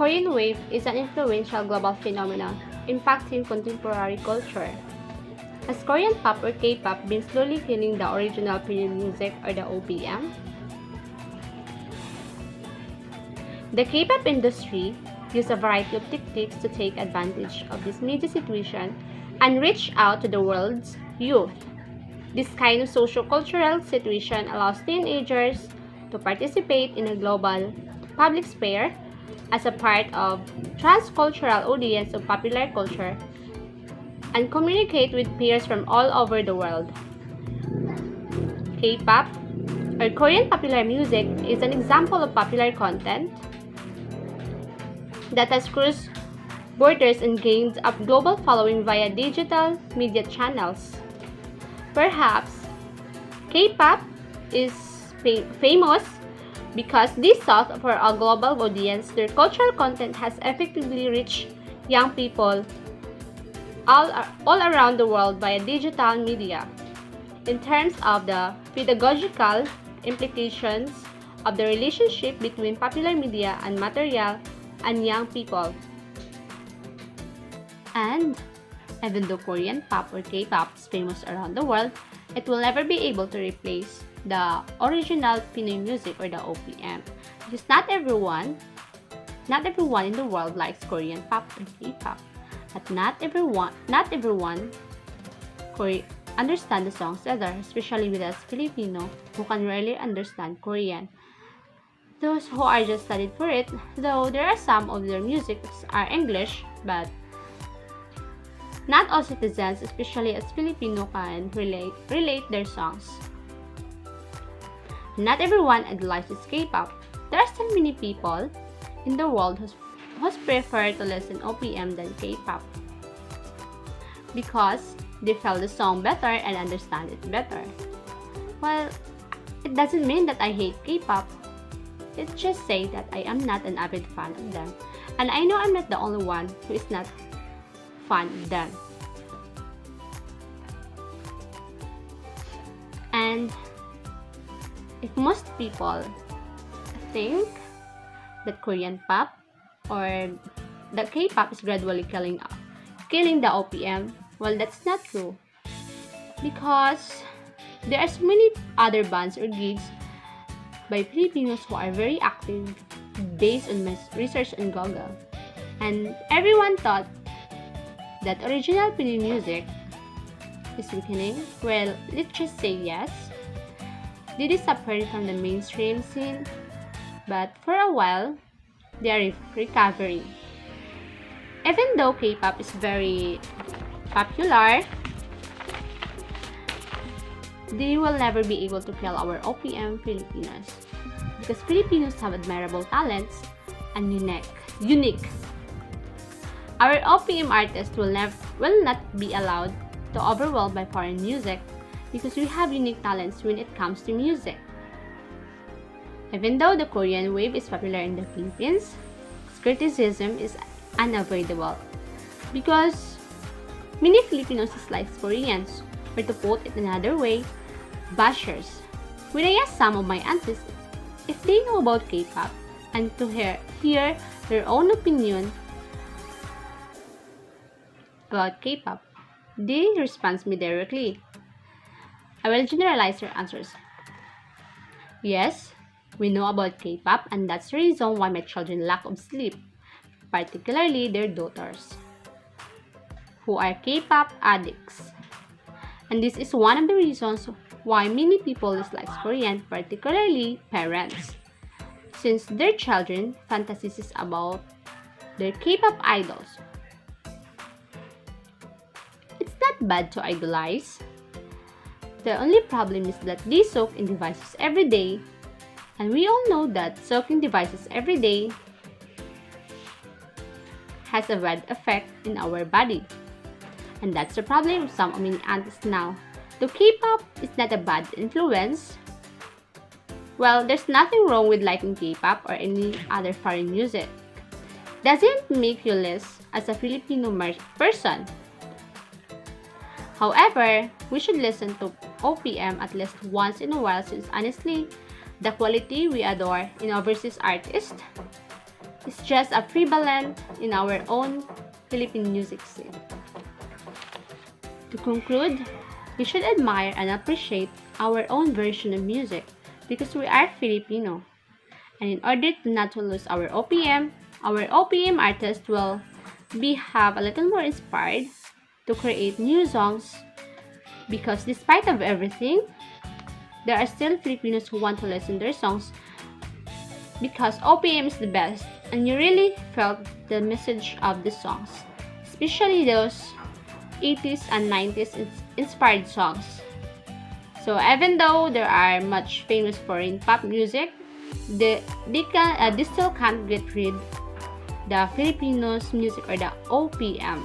Korean wave is an influential global phenomenon impacting contemporary culture. Has Korean pop or K-pop been slowly killing the original period music or the OPM? The K-pop industry used a variety of tactics to take advantage of this media situation and reach out to the world's youth. This kind of socio-cultural situation allows teenagers to participate in a global public sphere as a part of transcultural audience of popular culture and communicate with peers from all over the world. K-pop or Korean popular music is an example of popular content that has crossed borders and gained a global following via digital media channels. Perhaps K-pop is famous because this sought for a global audience. Their cultural content has effectively reached young people all around the world via digital media. In terms of the pedagogical implications of the relationship between popular media and material and young people. And even though Korean pop or K-pop is famous around the world, it will never be able to replace the original Pinoy music or the OPM, because not everyone in the world likes Korean pop or K-pop, but not everyone understand the songs either, especially with us Filipino who can rarely understand Korean. Those who are just studied for it, though there are some of their music are English, but not all citizens, especially as Filipino, can relate their songs. Not everyone idolizes K-pop. There are still many people in the world who prefer to listen OPM than K-pop because they feel the song better and understand it better. Well, it doesn't mean that I hate K-pop. It just say that I am not an avid fan of them, and I know I'm not the only one who is not fan of them. And if most people think that Korean pop or that K-pop is gradually killing the OPM, well, that's not true, because there are so many other bands or gigs by Filipinos who are very active based on my research on Google. And everyone thought that original Pinoy music is weakening. Well, let's just say yes. They disappeared from the mainstream scene, but for a while, they are recovering. Even though K-pop is very popular, they will never be able to kill our OPM Filipinos, because Filipinos have admirable talents and unique. Our OPM artists will not be allowed to overwhelmed by foreign music, because we have unique talents when it comes to music. Even though the Korean wave is popular in the Philippines, criticism is unavoidable because many Filipinos dislike Koreans, or to put it another way, bashers. When I ask some of my aunties if they know about K-pop and to hear their own opinion about K-pop, they respond me directly. I will generalize their answers. Yes, we know about K-pop, and that's the reason why my children lack of sleep, particularly their daughters, who are K-pop addicts. And this is one of the reasons why many people dislike Korean, particularly parents, since their children fantasies about their K-pop idols. It's not bad to idolize. The only problem is that they soak in devices every day, and we all know that soaking devices every day has a bad effect in our body. And that's the problem of some many aunties now. Though K-pop is not a bad influence, well, there's nothing wrong with liking K-pop or any other foreign music. Doesn't make you less as a Filipino person. However, we should listen to OPM at least once in a while, since honestly, the quality we adore in overseas artists is just a prevalent in our own Philippine music scene. To conclude, we should admire and appreciate our own version of music because we are Filipino. And in order to not to lose our OPM artists will have a little more inspired to create new songs because despite of everything, there are still Filipinos who want to listen their songs because OPM is the best and you really felt the message of the songs, especially those 80s and 90s inspired songs. So even though there are much famous foreign pop music, they still can't get rid the Filipinos music or the OPM.